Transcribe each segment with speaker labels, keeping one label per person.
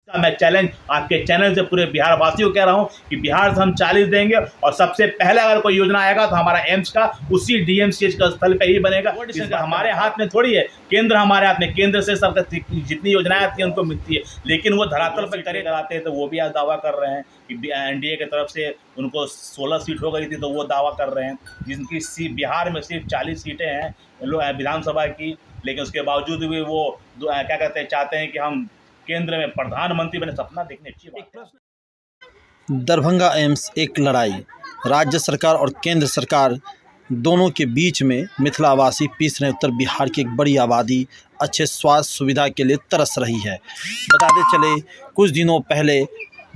Speaker 1: मैं चैलेंज आपके चैनल से पूरे बिहार वासियों को कह रहा हूं कि बिहार से हम 40 देंगे और सबसे पहले अगर कोई योजना आएगा तो हमारा एम्स का उसी डीएमसीएच का स्थल पे ही बनेगा। हमारे हाथ में थोड़ी है, केंद्र हमारे हाथ में, केंद्र से सरकार जितनी योजनाएं आती हैं उनको मिलती है, लेकिन वो धरातल पर करे कराते हैं। तो वो भी आज दावा कर रहे हैं कि एनडीए की तरफ से उनको 16 सीट हो गई थी, तो वो दावा कर रहे हैं जिनकी बिहार में सिर्फ 40 सीटें हैं विधानसभा की, लेकिन उसके बावजूद भी वो क्या कहते हैं, चाहते हैं कि हम केंद्र में प्रधानमंत्री बने। सपना देखने अच्छी बात है।
Speaker 2: दरभंगा एम्स एक लड़ाई, राज्य सरकार और केंद्र सरकार दोनों के बीच में मिथिलावासी पीस रहे। उत्तर बिहार की एक बड़ी आबादी अच्छे स्वास्थ्य सुविधा के लिए तरस रही है। बताते चले कुछ दिनों पहले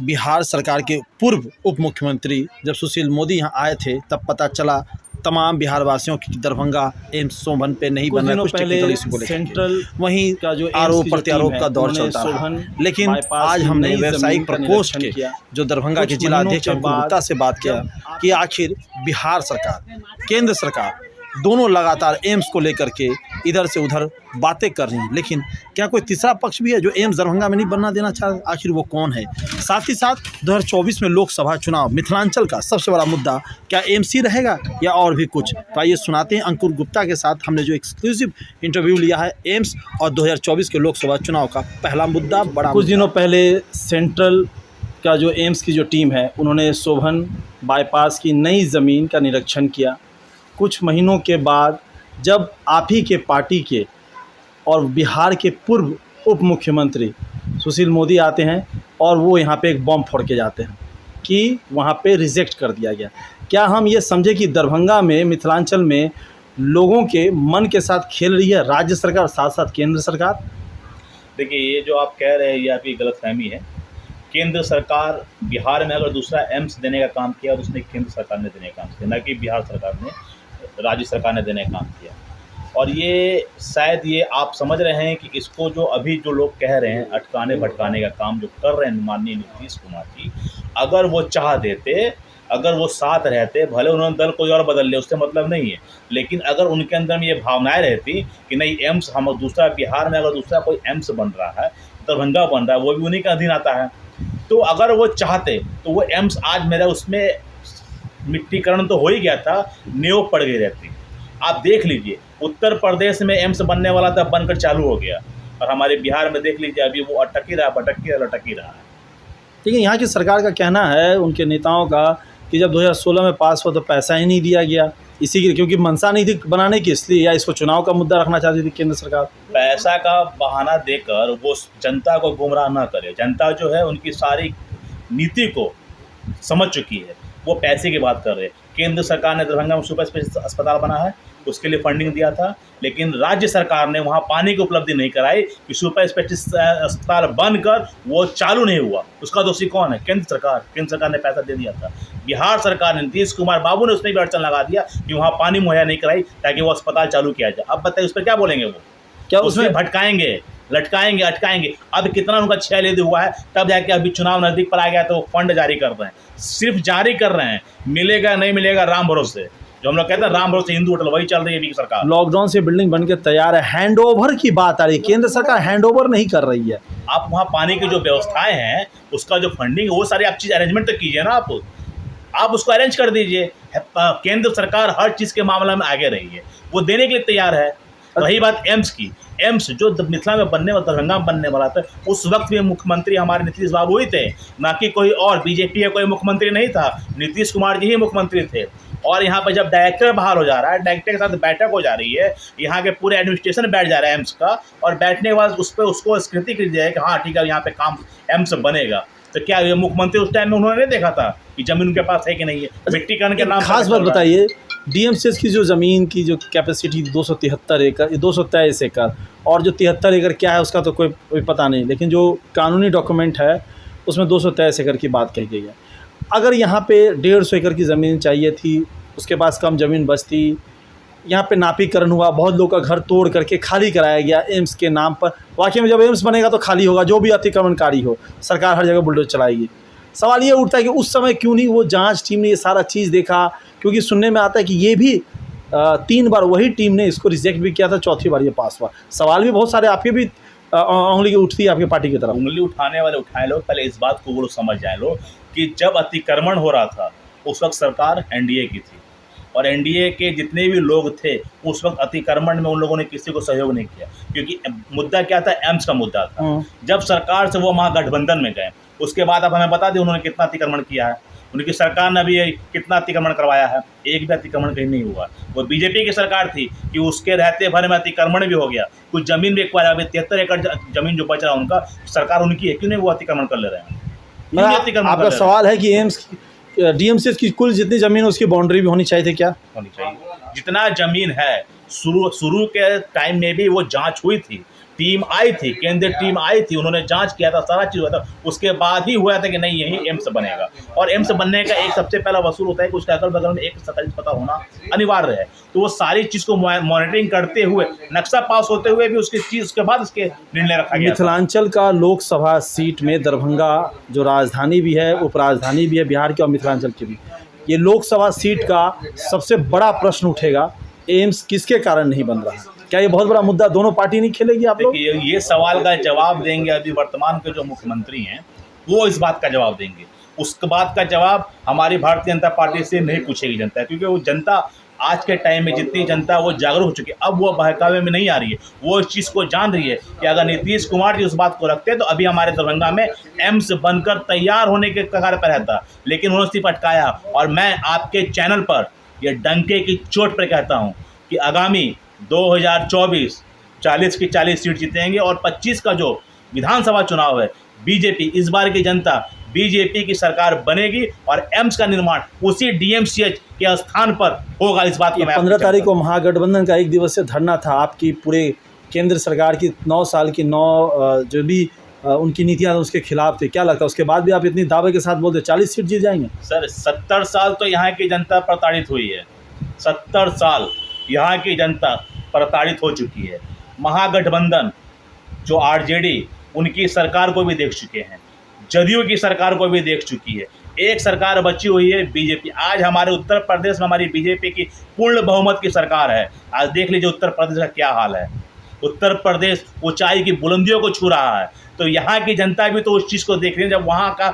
Speaker 2: बिहार सरकार के पूर्व उप मुख्यमंत्री जब सुशील मोदी यहाँ आए थे, तब पता चला तमाम बिहार वासियों की दरभंगा एम्स सोभन पे नहीं बन रहा। कुछ टेक्निकल इशू को लेकर वहीं का जो आरोप प्रत्यारोप का दौर चलता रहा, लेकिन आज हमने व्यावसायिक प्रकोष्ठ के जो दरभंगा के जिला अध्यक्ष गुप्ता से बात किया कि आखिर बिहार सरकार, केंद्र सरकार दोनों लगातार एम्स को लेकर के इधर से उधर बातें कर रही हैं, लेकिन क्या कोई तीसरा पक्ष भी है जो एम्स दरभंगा में नहीं बनना देना चाहता? आखिर वो कौन है? साथ ही साथ 2024 में लोकसभा चुनाव, मिथिलांचल का सबसे बड़ा मुद्दा क्या एम्स ही रहेगा या और भी कुछ? तो आइए सुनाते हैं अंकुर गुप्ता के साथ हमने जो एक्सक्लूसिव इंटरव्यू लिया है एम्स और 2024 के लोकसभा चुनाव का पहला मुद्दा। बड़ा
Speaker 3: कुछ दिनों पहले सेंट्रल का जो एम्स की जो टीम है, उन्होंने सोभन बाईपास की नई ज़मीन का निरीक्षण किया। कुछ महीनों के बाद जब आप ही के पार्टी के और बिहार के पूर्व उप मुख्यमंत्री सुशील मोदी आते हैं और वो यहाँ पे एक बम फोड़ के जाते हैं कि वहाँ पे रिजेक्ट कर दिया गया। क्या हम ये समझे कि दरभंगा में, मिथिलांचल में लोगों के मन के साथ खेल रही है राज्य सरकार, साथ साथ केंद्र सरकार?
Speaker 1: देखिए, ये जो आप कह रहे हैं ये आपकी गलतफहमी है। केंद्र सरकार बिहार में अगर दूसरा एम्स देने का काम किया तो उसने केंद्र सरकार ने देने का काम किया, न कि बिहार सरकार ने, राज्य सरकार ने देने का काम किया। और ये शायद ये आप समझ रहे हैं कि इसको जो अभी जो लोग कह रहे हैं अटकाने भटकाने का काम जो कर रहे हैं माननीय नीतीश कुमार जी, अगर वो चाह देते, अगर वो साथ रहते, भले उन्होंने दल कोई और बदल ले, उससे मतलब नहीं है, लेकिन अगर उनके अंदर में ये भावनाएं रहती कि नहीं एम्स हम दूसरा, बिहार में अगर दूसरा कोई एम्स बन रहा है, दरभंगा बन रहा है, वो भी उन्हीं के अधीन आता है, तो अगर वो चाहते तो वो एम्स आज मेरा उसमें मिट्टीकरण तो हो ही गया था, नींव पड़ गई रहती। आप देख लीजिए उत्तर प्रदेश में एम्स बनने वाला था, बनकर चालू हो गया, और हमारे बिहार में देख लीजिए अभी वो अटक ही रहा, भटक ही रहा, लटक ही रहा है।
Speaker 3: लेकिन यहाँ की सरकार का कहना है, उनके नेताओं का, कि जब 2016 में पास हुआ तो पैसा ही नहीं दिया गया, इसी के क्योंकि मंशा नहीं थी बनाने की, इसलिए, या इसको चुनाव का मुद्दा रखना चाहती थी केंद्र सरकार?
Speaker 1: पैसा का बहाना देकर वो जनता को गुमराह ना करे। जनता जो है उनकी सारी नीति को समझ चुकी है, वो पैसे की बात कर रहे हैं। केंद्र सरकार ने दरभंगा में सुपर स्पेशलिस्ट अस्पताल बना है, उसके लिए फंडिंग दिया था, लेकिन राज्य सरकार ने वहाँ पानी की उपलब्धि नहीं कराई कि सुपर स्पेशलिस्ट अस्पताल बनकर वो चालू नहीं हुआ। उसका दोषी कौन है? केंद्र सरकार। केंद्र सरकार ने पैसा दे दिया था। बिहार सरकार ने, नीतीश कुमार बाबू ने उसमें भी अड़चन लगा दिया कि वहाँ पानी मुहैया नहीं कराई ताकि वो अस्पताल चालू किया जाए। अब बताइए उस पर क्या बोलेंगे? वो क्या उसमें भटकाएंगे, लटकाएंगे, अटकाएंगे? अब कितना उनका छह हुआ है, तब जाके अभी चुनाव नज़दीक पर आ गया तो फंड जारी कर रहे हैं, सिर्फ जारी कर रहे हैं, मिलेगा नहीं मिलेगा राम भरोसे। जो हम लोग कहते हैं राम भरोसे हिंदू होटल, वही चल रही है अभी सरकार।
Speaker 3: लॉकडाउन से बिल्डिंग बनकर तैयार है, हैंडओवर की बात आ रही है, केंद्र सरकार हैंडओवर नहीं कर रही है।
Speaker 1: आप वहाँ पानी की जो व्यवस्थाएं हैं, उसका जो फंडिंग है, वो सारी आप चीज़ अरेंजमेंट तो कीजिए ना, आप उसको अरेंज कर दीजिए। केंद्र सरकार हर चीज़ के मामले में आगे रही है, वो देने के लिए तैयार है। रही बात एम्स की, एम्स जो मिथिला में बनने वाला, दरभंगा में बनने वाला था, उस वक्त भी मुख्यमंत्री हमारे नीतीश बाबू ही थे, ना कि कोई और। बीजेपी का कोई मुख्यमंत्री नहीं था, नीतीश कुमार जी ही मुख्यमंत्री थे। और यहाँ पर जब डायरेक्टर बाहर हो जा रहा है, डायरेक्टर के साथ बैठक हो जा रही है, यहाँ के पूरे एडमिनिस्ट्रेशन बैठ जा रहा है एम्स का, और बैठने के बाद उस पर उसको स्वीकृति की जाए कि हाँ ठीक है यहाँ पे काम एम्स बनेगा। तो क्या ये मुख्यमंत्री उस टाइम में उन्होंने नहीं देखा था कि जमीन उनके पास है कि नहीं है? मिट्टीकरण के नाम
Speaker 3: खास बात बताइए, डीएमसीएच की जो ज़मीन की जो कैपेसिटी 273 एकड़, 223 एकड़, और जो 73 एकड़ क्या है उसका तो कोई पता नहीं, लेकिन जो कानूनी डॉक्यूमेंट है उसमें 223 एकड़ की बात कही गई है। अगर यहाँ पे 150 एकड़ की ज़मीन चाहिए थी, उसके पास कम ज़मीन बचती, यहाँ पे नापीकरण हुआ, बहुत लोग का घर तोड़ करके खाली कराया गया एम्स के नाम पर। वाकई में जब एम्स बनेगा तो खाली होगा, जो भी अतिक्रमणकारी हो, सरकार हर जगह बुलडोजर चलाएगी। सवाल ये उठता है कि उस समय क्यों नहीं वो जांच टीम ने ये सारा चीज़ देखा? क्योंकि सुनने में आता है कि ये भी 3 बार वही टीम ने इसको रिजेक्ट भी किया था, चौथी बार ये पास हुआ। सवाल भी बहुत सारे आपके भी उंगली उठती है आपकी पार्टी की तरफ?
Speaker 1: उंगली उठाने वाले उठाए लोग, पहले इस बात को वो लोग समझ जाए लोग कि जब अतिक्रमण हो रहा था उस वक्त सरकार एनडीए की थी, और एनडीए के जितने भी लोग थे उस वक्त अतिक्रमण में उन लोगों ने किसी को सहयोग नहीं किया, क्योंकि मुद्दा क्या था, एम्स का मुद्दा था। जब सरकार से वो महागठबंधन में गए, उसके बाद अब हमें बता दें उन्होंने कितना अतिक्रमण किया है। उनकी सरकार ने भी कितना अतिक्रमण करवाया है, एक भी अतिक्रमण कहीं नहीं हुआ। वो बीजेपी की सरकार थी कि उसके रहते भर में अतिक्रमण भी हो गया, कुछ ज़मीन भी एक्वायर, अभी 73 एकड़ ज़मीन जो बच रहा है उनका, सरकार उनकी है, क्यों नहीं वो अतिक्रमण कर ले रहे हैं? क्यों नहीं अतिक्रमण कर
Speaker 3: आपका
Speaker 1: ले रहे हैं?
Speaker 3: सवाल है कि एम्स डीएमसीएच की कुल जितनी ज़मीन उसकी बाउंड्री भी होनी चाहिए थी क्या?
Speaker 1: होनी चाहिए। जितना ज़मीन है, शुरू के टाइम में भी वो जांच हुई थी, टीम आई थी, केंद्रीय टीम आई थी, उन्होंने जांच किया था, सारा चीज़ हुआ था, उसके बाद ही हुआ था कि नहीं यही एम्स बनेगा। और एम्स बनने का एक सबसे पहला वसूल होता है कि उसके अगल बगल में एक सरकारी अस्पताल होना अनिवार्य है। तो वो सारी चीज़ को मॉनिटरिंग करते हुए, नक्शा पास होते हुए भी उसकी चीज़ उसके बाद उसके निर्णय रखा गया था।
Speaker 3: मिथिलांचल का लोकसभा सीट में दरभंगा जो राजधानी भी है, उपराजधानी भी है बिहार की और मिथिलांचल की भी, ये लोकसभा सीट का सबसे बड़ा प्रश्न उठेगा, एम्स किसके कारण नहीं बन रहा है? क्या ये बहुत बड़ा मुद्दा दोनों पार्टी नहीं खेलेगी आप लोग?
Speaker 1: देखिए, ये सवाल का जवाब देंगे अभी वर्तमान के जो मुख्यमंत्री हैं, वो इस बात का जवाब देंगे। उसके बाद का जवाब हमारी भारतीय जनता पार्टी से नहीं पूछेगी जनता, क्योंकि वो जनता आज के टाइम में जितनी जनता वो जागरूक हो चुकी है, अब वो बहकावे में नहीं आ रही है, वो इस चीज़ को जान रही है कि अगर नीतीश कुमार जी उस बात को रखते तो अभी हमारे दरभंगा में एम्स बनकर तैयार होने के कगार पर रहता, लेकिन उन्होंने सिर्फ अटकाया। और मैं आपके चैनल पर ये डंके की चोट पर कहता हूँ कि आगामी 2024 40 की 40 सीट जीतेंगे, और 25 का जो विधानसभा चुनाव है, बीजेपी, इस बार की जनता बीजेपी की सरकार बनेगी और एम्स का निर्माण उसी डीएमसीएच के स्थान पर होगा। इस बात को मैं
Speaker 3: 15 तारीख को महागठबंधन का 1 दिवसीय धरना था, आपकी पूरे केंद्र सरकार की 9 साल की 9 जो भी उनकी नीतियाँ उसके खिलाफ थे। क्या लगता है उसके बाद भी आप इतनी दावे के साथ बोलते 40 सीट जीत जाएंगे?
Speaker 1: सर, 70 साल तो यहाँ की जनता प्रताड़ित हुई है, 70 साल यहाँ की जनता प्रताड़ित हो चुकी है। महागठबंधन जो आरजेडी, उनकी सरकार को भी देख चुके हैं, जदयू की सरकार को भी देख चुकी है, एक सरकार बची हुई है बीजेपी। आज हमारे उत्तर प्रदेश में हमारी बीजेपी की पूर्ण बहुमत की सरकार है। आज देख लीजिए उत्तर प्रदेश का क्या हाल है। उत्तर प्रदेश ऊंचाई की बुलंदियों को छू रहा है, तो यहाँ की जनता भी तो उस चीज़ को देख रही है। जब वहाँ का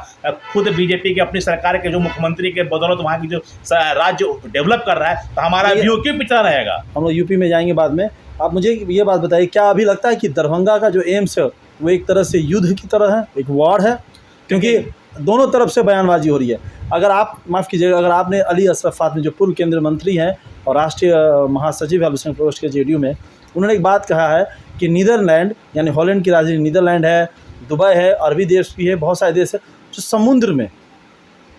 Speaker 1: खुद बीजेपी की अपनी सरकार के जो मुख्यमंत्री के बदौलत वहाँ की जो राज्य डेवलप कर रहा है, तो हमारा व्यू क्यों पिछड़ा रहेगा?
Speaker 3: हम लोग यूपी में जाएंगे बाद में। आप मुझे ये बात बताइए, क्या अभी लगता है कि दरभंगा का जो एम्स है वो एक तरह से युद्ध की तरह है, एक वॉर है? क्योंकि दोनों तरफ से बयानबाजी हो रही है। अगर आप माफ़ कीजिएगा, अगर आपने अली अशरफ फातमी जो पूर्व केंद्रीय मंत्री हैं और राष्ट्रीय महासचिव है अल्पसंख्यक प्रकोष्ठ के जेडीयू में, उन्होंने एक बात कहा है कि नीदरलैंड यानी हॉलैंड की राजधानी नीदरलैंड है, दुबई है, अरबी देश भी है, बहुत सारे देश है जो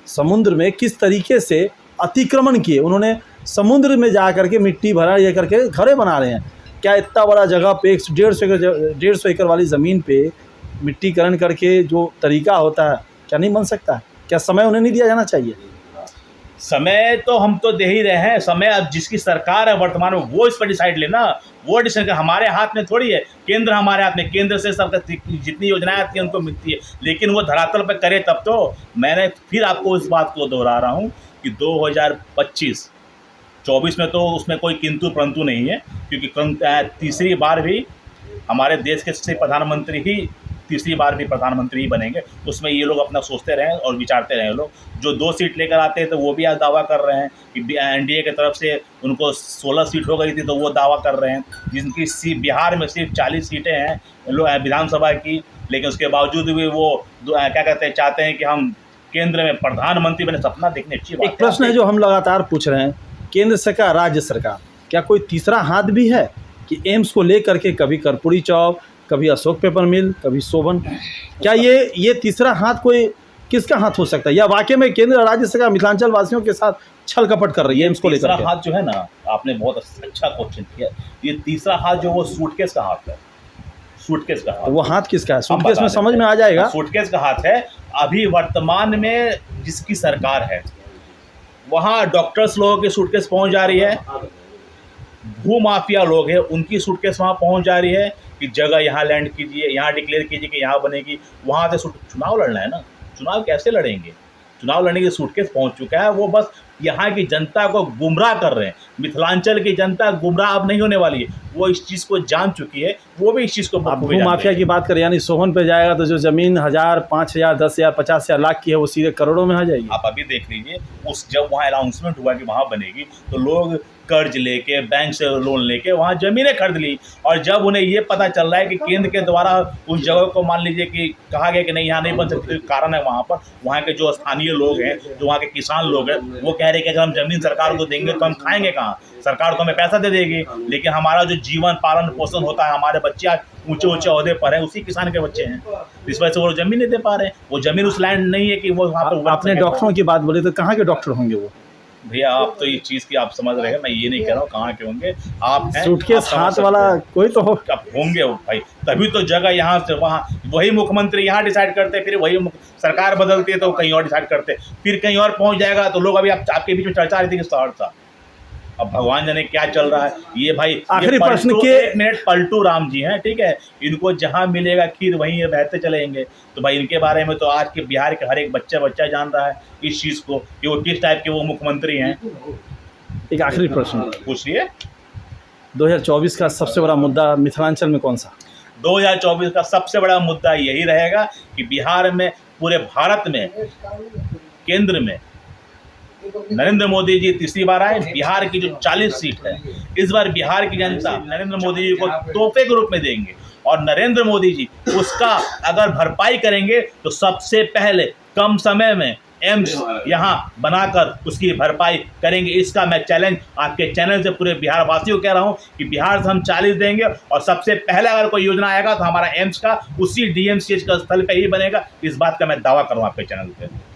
Speaker 3: समुद्र में किस तरीके से अतिक्रमण किए, उन्होंने समुद्र में जा करके मिट्टी भरा ये करके घरें बना रहे हैं। क्या इतना बड़ा जगह पे 150 एकड़ वाली ज़मीन पे मिट्टीकरण करके जो तरीका होता है क्या नहीं बन सकता है? क्या समय उन्हें नहीं दिया जाना चाहिए?
Speaker 1: समय तो हम तो दे ही रहे हैं। समय अब जिसकी सरकार है वर्तमान में वो इस पर डिसाइड लेना, वो डिसीजन हमारे हाथ में थोड़ी है। केंद्र हमारे हाथ में, केंद्र से सरकार जितनी योजनाएं आती हैं उनको मिलती है, लेकिन वो धरातल पर करे तब तो। मैंने फिर आपको इस बात को दोहरा रहा हूँ कि 2025-24 में तो उसमें कोई किंतु परंतु नहीं है, क्योंकि तीसरी बार भी हमारे देश के प्रधानमंत्री ही तीसरी बार भी प्रधानमंत्री ही बनेंगे। उसमें ये लोग अपना सोचते रहें और विचारते रहें। लोग जो 2 सीट लेकर आते हैं तो वो भी आज दावा कर रहे हैं कि एनडीए की तरफ से उनको 16 सीट हो गई थी, तो वो दावा कर रहे हैं। जिनकी बिहार में सिर्फ 40 सीटें हैं लोग विधानसभा की, लेकिन उसके बावजूद भी वो क्या कहते हैं, चाहते हैं कि हम केंद्र में प्रधानमंत्री बने। सपना देखने अच्छी बात है।
Speaker 3: एक प्रश्न है जो हम लगातार पूछ रहे हैं, केंद्र सरकार, राज्य सरकार, क्या कोई तीसरा हाथ भी है कि एम्स को लेकर के कभी कर्पूरी चौक, कभी अशोक पेपर मिल, कभी सोबन, क्या ये तीसरा हाथ कोई किसका हाथ हो सकता है? या वाकई में केंद्र और राज्य सरकार मिथिलांचल वासियों के साथ छल कपट कर रही है एम्स को लेकर?
Speaker 1: तीसरा हाथ जो है ना, आपने बहुत अच्छा क्वेश्चन किया। ये तीसरा हाथ जो वो सूटकेस का हाथ है, सूटकेस का हाथ।
Speaker 3: तो वो हाथ किसका है? सूटकेस में समझ में आ जाएगा।
Speaker 1: सूटकेस का हाथ है अभी वर्तमान में जिसकी सरकार है, वहाँ डॉक्टर्स लोगों की सूटकेस पहुँच जा रही है, भूमाफिया लोग हैं उनकी सूटकेस वहाँ पहुँच जा रही है कि जगह यहाँ लैंड कीजिए, यहाँ डिक्लेयर कीजिए कि यहाँ बनेगी। वहाँ से चुनाव लड़ना है ना, चुनाव कैसे लड़ेंगे? चुनाव लड़ने की सूटकेस पहुँच चुका है, वो बस यहाँ की जनता को गुमराह कर रहे हैं। मिथिलांचल की जनता गुमराह अब नहीं होने वाली है, वो इस चीज़ को जान चुकी है, वो भी इस चीज़ को
Speaker 3: आप
Speaker 1: बखूबी
Speaker 3: भू
Speaker 1: जानते
Speaker 3: माफिया
Speaker 1: हैं।
Speaker 3: की बात करें, यानी सोहन पे जाएगा तो जो ज़मीन 1000, 5000, 10,000, 50,000, लाख की है वो सीधे करोड़ों में आ जाएगी।
Speaker 1: आप अभी देख लीजिए, उस जब वहाँ अनाउंसमेंट हुआ कि वहाँ बनेगी तो लोग कर्ज लेके, बैंक से लोन लेके वहाँ ज़मीनें खरीद ली, और जब उन्हें ये पता चल रहा है कि केंद्र के द्वारा उस जगह को मान लीजिए कि कहा गया कि नहीं यहाँ नहीं बन सकती, कारण है वहाँ पर वहाँ के जो स्थानीय लोग हैं, जो वहाँ के किसान लोग हैं, वो कह रहे हैं कि अगर हम ज़मीन सरकार को देंगे तो हम खाएंगे कहाँ, सरकार तो हमें पैसा दे देगी, लेकिन हमारा जो जीवन पालन पोषण होता है, हमारे बच्चे आज ऊंचे ऊंचे ओहदे पर हैं, उसी किसान के बच्चे हैं, इस वजह से वो ज़मीन नहीं दे पा रहे हैं। वो ज़मीन उस लैंड नहीं है कि वो वहाँ पर
Speaker 3: आपने डॉक्टरों की बात बोली, तो कहाँ के डॉक्टर होंगे वो?
Speaker 1: भैया आप तो ये चीज़ की आप समझ रहे हैं, मैं ये नहीं कह रहा हूँ कहाँ के होंगे, आप हैं,
Speaker 3: सूटकेस
Speaker 1: आप समझ
Speaker 3: हाथ
Speaker 1: सकते
Speaker 3: वाला
Speaker 1: हैं।
Speaker 3: कोई तो हो।
Speaker 1: अब होंगे वो भाई, तभी तो जगह यहाँ से वहाँ, वही मुख्यमंत्री यहाँ डिसाइड करते, फिर वही सरकार बदलती है तो कहीं और डिसाइड करते, फिर कहीं और पहुँच जाएगा तो लोग अभी आपके बीच में चर्चा आ रही थी कि सहरसा, अब भगवान जाने क्या चल रहा है ये भाई।
Speaker 3: आखिरी प्रश्न के
Speaker 1: 1 मिनट, पलटू राम जी हैं, ठीक है, इनको जहाँ मिलेगा खीर वहीं ये बहते चलेंगे, तो भाई इनके बारे में तो आज के बिहार के हर एक बच्चा जान रहा है इस चीज़ को कि वो किस टाइप के वो मुख्यमंत्री हैं।
Speaker 3: एक आखिरी प्रश्न,
Speaker 1: पूछिए।
Speaker 3: 2024 का सबसे बड़ा मुद्दा मिथिलांचल में कौन सा?
Speaker 1: 2024 का सबसे बड़ा मुद्दा यही रहेगा कि बिहार में, पूरे भारत में, केंद्र में नरेंद्र मोदी जी तीसरी बार आए। बिहार की जो 40 सीट है, इस बार बिहार की जनता नरेंद्र मोदी जी को तोहफे के रूप में देंगे, और नरेंद्र मोदी जी उसका अगर भरपाई करेंगे तो सबसे पहले कम समय में एम्स यहाँ बनाकर उसकी भरपाई करेंगे। इसका मैं चैलेंज आपके चैनल से पूरे बिहार वासियों को कह रहा हूँ कि बिहार से हम 40 देंगे, और सबसे पहले अगर कोई योजना आएगा तो हमारा एम्स का उसी DMCH का स्थल पे ही बनेगा। इस बात का मैं दावा कर रहा हूँ आपके चैनल पे।